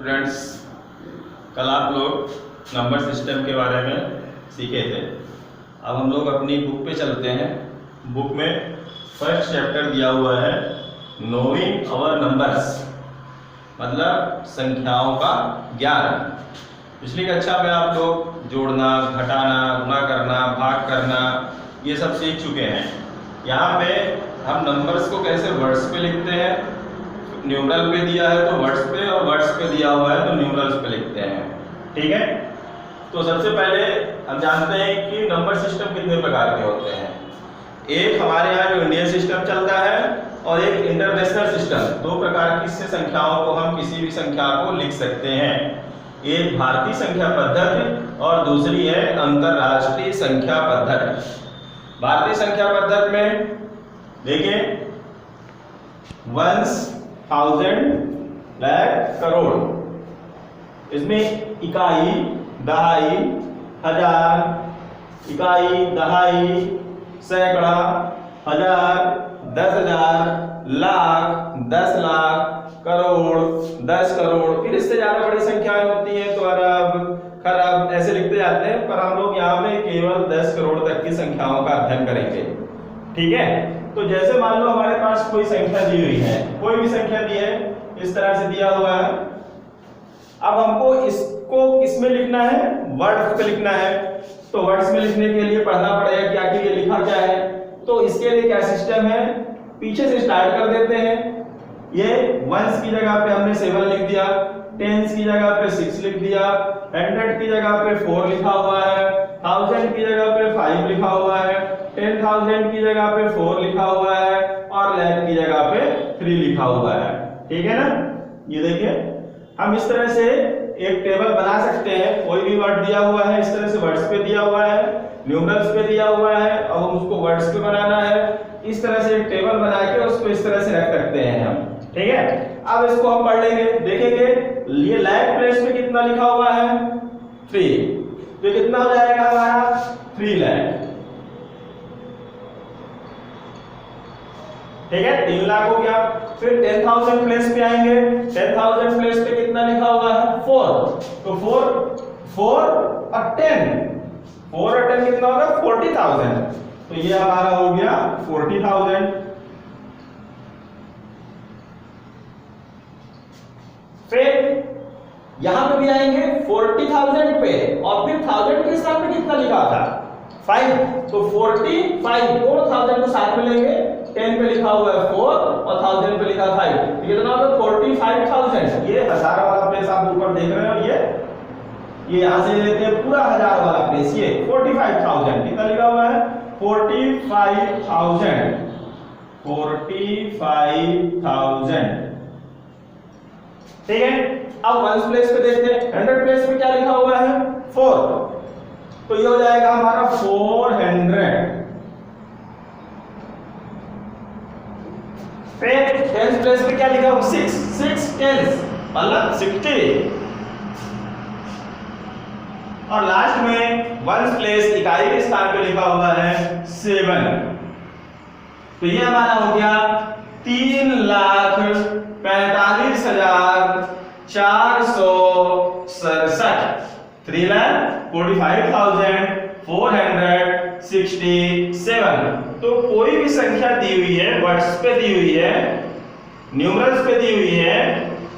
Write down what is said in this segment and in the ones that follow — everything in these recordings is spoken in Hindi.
स्टूडेंट्स, कल आप लोग नंबर सिस्टम के बारे में सीखे थे। अब हम लोग अपनी बुक पे चलते हैं। बुक में फर्स्ट चैप्टर दिया हुआ है नोइंग आवर नंबर्स, मतलब संख्याओं का ज्ञान। पिछली कक्षा में आप लोग जोड़ना, घटाना, गुणा करना, भाग करना ये सब सीख चुके हैं। यहाँ पे हम नंबर्स को कैसे वर्ड्स पे लिखते हैं, न्यूमरल पे दिया है तो वर्ड्स पे, और वर्ड्स पे दिया हुआ है तो न्यूमरल्स पे लिखते हैं। ठीक है, तो सबसे पहले हम जानते हैं कि नंबर सिस्टम कितने प्रकार के होते हैं। एक हमारे यहाँ जो इंडियन सिस्टम चलता है और एक इंटरनेशनल सिस्टम। दो प्रकार की से संख्याओं को हम किसी भी संख्या को लिख सकते हैं। एक भारतीय संख्या पद्धति और दूसरी है अंतरराष्ट्रीय संख्या पद्धति। भारतीय संख्या पद्धति में देखिए वंस, थाउजेंड, लाख, करोड़। इसमें इकाई, दहाई, हजार, इकाई, दहाई, सैकड़ा, हजार, 10,000, लाख, 10 लाख, करोड़, 10 करोड़। फिर इससे ज्यादा बड़ी संख्याएं होती हैं तो अरब, खरब ऐसे लिखते जाते हैं, पर हम लोग यहाँ पे केवल 10 करोड़ तक की संख्याओं का अध्ययन करेंगे। ठीक है, तो जैसे मान लो हमारे पास कोई संख्या दी हुई है, कोई भी संख्या दी है, इस तरह से दिया हुआ है। अब हमको इसको किसमें लिखना है, वर्ड्स पे लिखना है। तो वर्ड्स में लिखने के लिए पढ़ना पड़ेगा कि आखिर ये लिखा क्या है। तो इसके लिए क्या सिस्टम है, पीछे से स्टार्ट कर देते हैं। ये वंस की जगह पे हमने 7 लिख दिया, टेंस की जगह पे 6 लिख दिया, 100 की जगह पे 4 लिखा हुआ है, 1000 की जगह पे 5 लिखा हुआ है, 10,000 की जगह पे 4 लिखा हुआ है और लाख की जगह पे 3 लिखा हुआ है। ठीक है ना, ये देखिए हम इस तरह से एक टेबल बना सकते हैं। कोई भी वर्ड दिया हुआ है, इस तरह से वर्ड्स पे दिया हुआ है, न्यूमरल्स पे दिया हुआ है, अब हम उसको वर्ड्स पे बनाना है। इस तरह से एक टेबल बना के उसको इस तरह से रख सकते हैं हम। ठीक है, अब इसको हम पढ़ लेंगे, देखेंगे ये लाख प्लेस पे कितना लिखा हुआ है 3, तो कितना हो जाएगा हमारा 3 लाख। ठीक है, 3 लाख हो गया। फिर 10,000 प्लेस पे आएंगे, 10,000 प्लेस पे कितना लिखा हुआ है 4, तो 4 और 10 कितना होगा 40,000, तो ये हमारा हो गया 40,000। फिर यहां पे भी आएंगे 40,000 पे और फिर 1000 के हिसाब में कितना लिखा था 5, तो 45, दोनों 1000 को साथ में लेंगे, 10 पे लिखा हुआ है 4 और 1000 पे लिखा 5, तो कितना होगा 45,000। ये हजार वाला प्लेस आप ऊपर देख रहे हो, ये यहां से लेते हैं पूरा हजार वाला प्लेस, ये 45,000 कितना लिखा हुआ है 45,000, 45,000। ठीक है, अब वंस प्लेस पे देखते हैं, 100 प्लेस पे क्या लिखा हुआ है 4, तो ये हो जाएगा हमारा 400। फिर 10 प्लेस पे क्या लिखा हुआ 6 टेंस मतलब 60, और लास्ट में वंस प्लेस इकाई के स्थान पे लिखा हुआ है 7, तो ये हमारा हो गया 3,45,467, 3,45,467। तो कोई भी संख्या दी हुई है, वर्ड्स पे दी हुई है, न्यूमरल्स पे दी हुई है,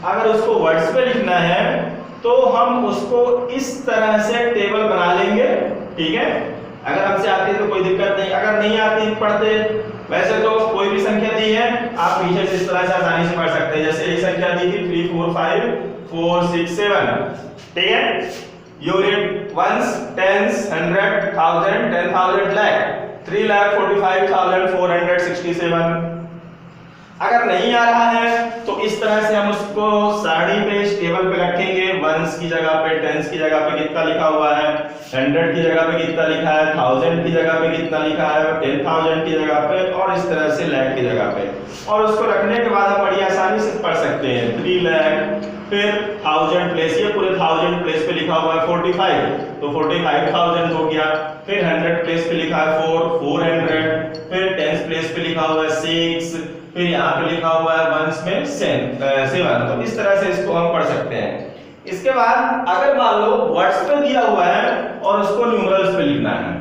अगर उसको वर्ड्स पे लिखना है तो हम उसको इस तरह से टेबल बना लेंगे। ठीक है, अगर हमसे आती है तो कोई दिक्कत नहीं, अगर नहीं आती पढ़ते, वैसे तो कोई भी संख्या दी है आप पीछे से इस तरह से आसानी से पढ़ सकते हैं। जैसे ये संख्या दी थी 3, 4, 5, 4, 6, 7। ठीक है, यूनिट वंस, टेंस, 100, 1000, 10,000, लाख, 3,45,467। अगर नहीं आ रहा है तो इस तरह से हम उसको सारणी पे टेबल पे रखेंगे। वंस की जगह पे, टेंस की जगह पे कितना लिखा हुआ है, 100 की जगह पे कितना लिखा है, 1000 की जगह पे कितना लिखा है, 10,000 की जगह पे, और इस तरह से लाख की जगह पे, और उसको रखने के बाद हम बड़ी आसानी से पढ़ सकते हैं 3 लाख। फिर 1000 प्लेस, ये पूरे 1000 प्लेस पे लिखा हुआ है 45, तो 45,000 हो गया। फिर 100 प्लेस पे लिखा है 400, फिर 10 प्लेस पे लिखा हुआ है 6, फिर यहाँ पे लिखा हुआ है वंस में 7, तो इस तरह से इसको हम पढ़ सकते हैं। इसके बाद अगर मान लो वर्ड्स पे दिया हुआ है और उसको न्यूमरल्स पे लिखना है,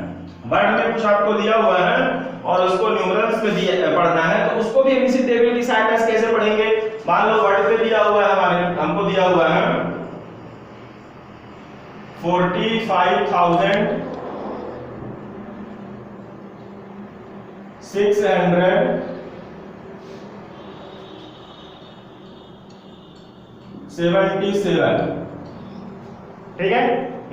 वर्ड में कुछ आपको दिया हुआ है और उसको न्यूमरल्स पे पढ़ना है, तो उसको भी हम इसी टेबल की सहायता से कैसे पढ़ेंगे। मान लो वर्ड पे दिया हुआ है, हमको दिया हुआ है 45,670 77, ठीक है,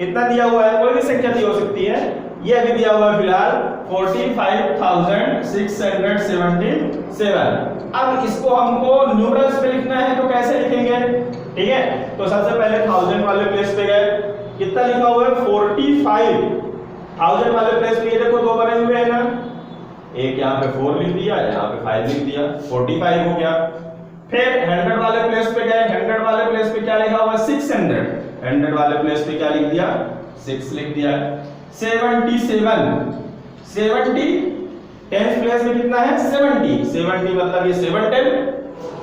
इतना दिया हुआ है, कोई भी संख्या दी हो सकती है। ये अभी दिया हुआ है फिलहाल 45,677। अब इसको हमको न्यूमरल्स पे लिखना है, तो कैसे लिखेंगे, ठीक है। तो सबसे पहले 1000 वाले प्लेस पे गए, कितना लिखा हुआ है 45, 1000 वाले प्लेस पे ये देखो दो बने हुए हैं ना, एक यहाँ पे 4 लिख दिया, यहाँ पे 5 लिख दिया, 45 हो गया। फिर 100 वाले प्लेस पे गए, 100 वाले प्लेस पे क्या लिखा हुआ है 600, 100 वाले प्लेस पे क्या लिख दिया 6 लिख दिया। 77, 70 10th प्लेस में कितना है 70, 70 मतलब ये 7 10,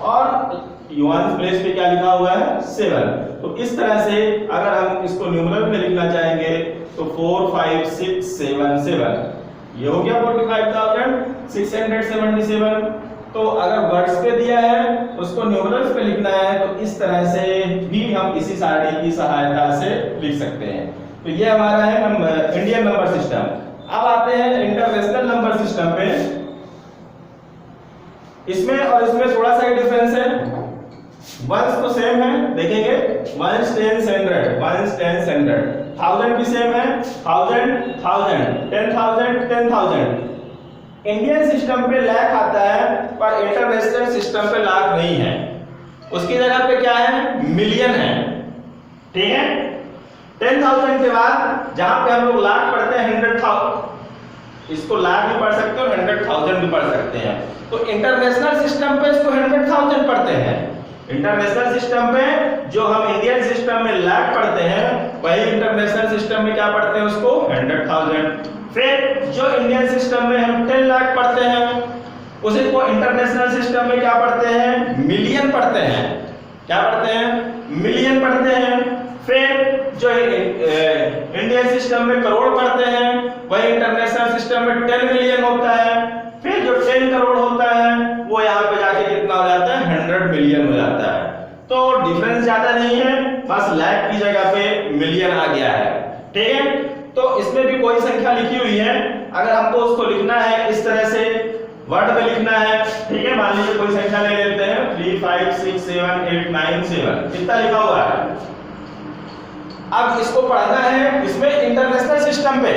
और यूआन प्लेस पे क्या लिखा हुआ है 7। तो इस तरह से अगर हम इसको न्यूमरल में लिखना चाहेंगे तो 45677, ये हो गया 45,677। तो अगर वर्ड्स पे दिया है उसको न्यूमरल्स पे लिखना है, तो इस तरह से भी हम इसी सारणी की सहायता से लिख सकते हैं। तो ये हमारा है इंडियन नंबर सिस्टम। अब आते हैं इंटरनेशनल नंबर सिस्टम पे। इसमें और इसमें थोड़ा सा ही डिफरेंस है। वंस तो सेम है, देखेंगे वंस 10 100, वंस 10 100, 1000 भी सेम है, 1000 1000, 10,000 10,000। इंडियन सिस्टम पे लाख आता है, पर इंटरनेशनल सिस्टम पे लाख नहीं है, उसकी जगह पे क्या है मिलियन है, ठीक है। 10,000 के बाद जहां पे हम लोग लाख पढ़ते हैं 100,000, इसको लाख भी पढ़ सकते हैं और 100,000 भी पढ़ सकते हैं। तो इंटरनेशनल सिस्टम पे इसको 100,000 पढ़ते हैं। इंटरनेशनल सिस्टम में जो हम इंडियन सिस्टम में लाख पढ़ते हैं, वही इंटरनेशनल सिस्टम में क्या पढ़ते हैं उसको 100,000। फिर जो इंडियन सिस्टम में हम 10 लाख पढ़ते हैं, उसी को इंटरनेशनल सिस्टम में क्या पढ़ते हैं मिलियन पढ़ते हैं। क्या पढ़ते हैं मिलियन पढ़ते हैं। फिर जो इंडियन सिस्टम में करोड़ पढ़ते हैं, वही इंटरनेशनल सिस्टम में 10 मिलियन होता है। फिर जो 10 करोड़ होता है वो यहाँ पे जाके कितना हो जाता है 100 मिलियन हो जाता है। तो डिफरेंस ज्यादा नहीं है, बस लाख की जगह पे मिलियन आ गया है, ठीक है। तो इसमें भी कोई संख्या लिखी हुई है, अगर हमको उसको लिखना है इस तरह से वर्ड में लिखना है, ठीक है। मान लीजिए कोई संख्या ले लेते हैं 3 5 6 7 8 9 7, कितना लिखा हुआ है। अब इसको पढ़ना है इसमें इंटरनेशनल सिस्टम पे,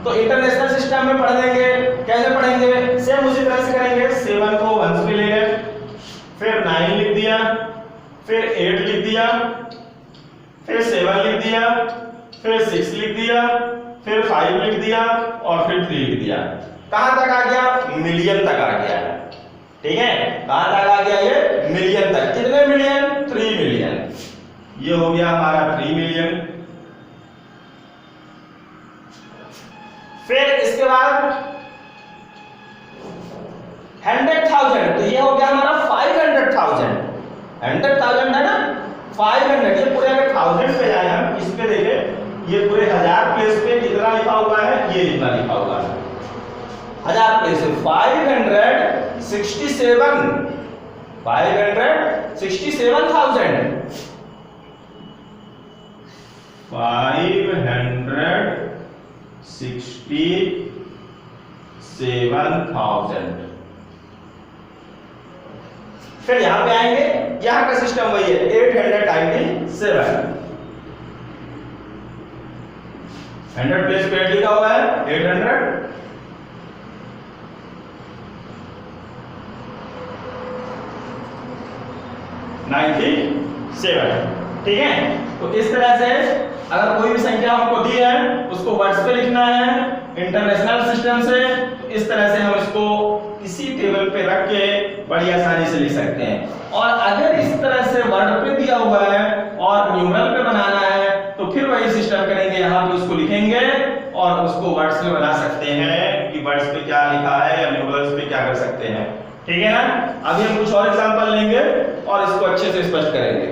तो इंटरनेशनल सिस्टम में पढ़ देंगे। कैसे पढ़ेंगे, सेम उसी तरह से करेंगे। 7 को वंस पे ले गए, फिर 9 लिख दिया, फिर 8 लिख दिया, फिर 7 लिख दिया, फिर 6 लिख दिया, फिर 5 लिख दिया और फिर 3 लिख दिया। कहां तक आ गया मिलियन तक आ गया, ठीक है। कहां तक आ गया ये मिलियन तक। कितने मिलियन 3 मिलियन। ये हो गया हमारा 3 मिलियन। फिर इसके बाद 100,000, तो ये हो गया हमारा 500,000। 100,000 है ना 500, ये पूरे अगर 1000 पे जाए हम इस पे देखें, ये पूरे 1000 प्लेस पे कितना लिखा हुआ है, ये इतना लिखा हुआ है 1000 प्लेस पे 567, 567,000, 567,000। फिर यहां पे आएंगे, यहां का सिस्टम वही है 897, 100 प्लेस पे लिखा हुआ है 800, 97, ठीक है। तो इस तरह से अगर कोई भी संख्या हमको दी है उसको वर्ड्स पे लिखना है इंटरनेशनल सिस्टम से, तो इस तरह से हम इसको इसी टेबल पे रख के बड़ी आसानी से लिख सकते हैं। और अगर इस तरह से वर्ड पे दिया हुआ है और न्यूमरल पे बनाना है, तो फिर वही सिस्टम करेंगे, यहाँ पे उसको लिखेंगे और उसको वर्ड्स में बना सकते हैं कि वर्ड्स पे क्या लिखा है या न्यूमरल्स पे क्या कर सकते हैं। ठीक है ना। अभी हम कुछ और एग्जांपल लेंगे और इसको अच्छे से स्पष्ट करेंगे।